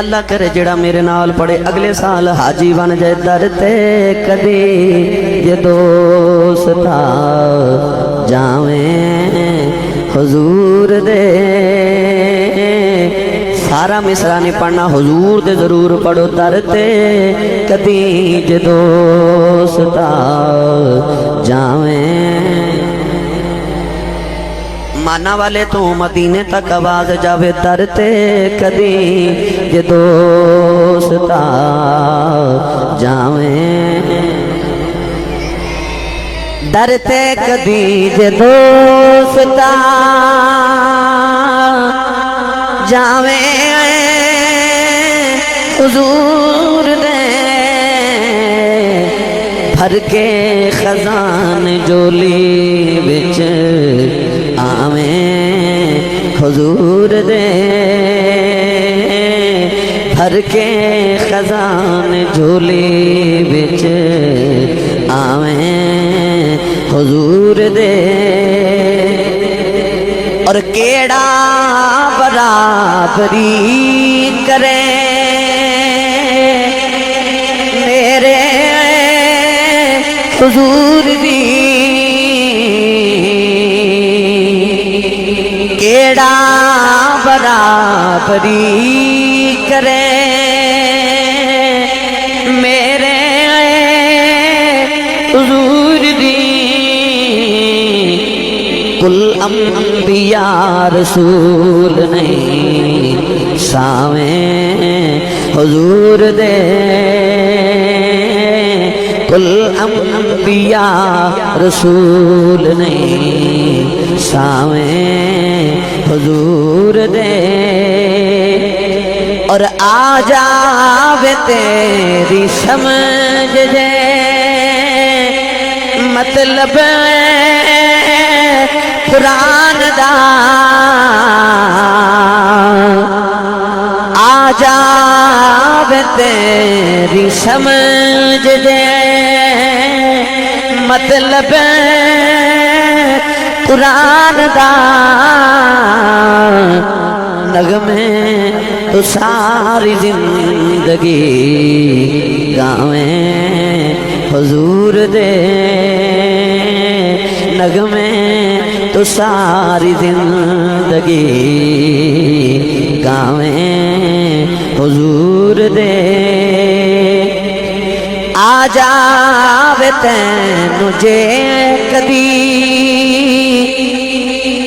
اللہ کرے جڑا میرے نال پڑے اگلے سال حاجی بن جائے در تے کدی جے دوستا جاویں حضور دے سارا مصرع نہیں پڑھنا حضور دے ضرور پڑھو در تے کدی جے دوستا جاویں مانا والے تو مدینے تک آواز جاوے در تے کدی جے دوستا جاویں در تے کدی جے دوستا جاویں حضور دے بھر کے خزان جولی بچ آویں حضور دے بھر کے خزان جھولی بچ آویں حضور دے اور کیڑا برابری کرے میرے حضور دی کیڑا برابری کرے میرے حضور دی کل انبیاء رسول نہیں ساویں حضور دے کل انبیاء رسول نہیں ساویں حضور دے اور آ جاوے تیری سمجھ جے مطلب قرآن دا آ جاوے تیری سمجھ جے مطلب قرآن دا نغمے تو ساری زندگی گاویں حضور دے نغمے تو ساری زندگی گاویں حضور دے آ جاوے تینو جے کدی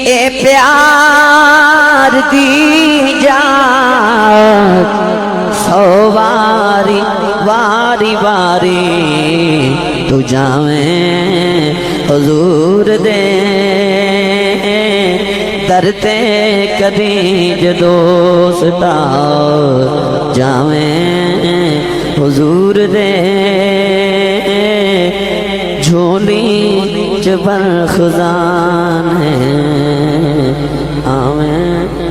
اے پیار دی جات سو واری واری واری تو جاویں حضور دے در تے کدی جے دوستا جاویں حضور دے جھولی چ بر خزان ہے آویں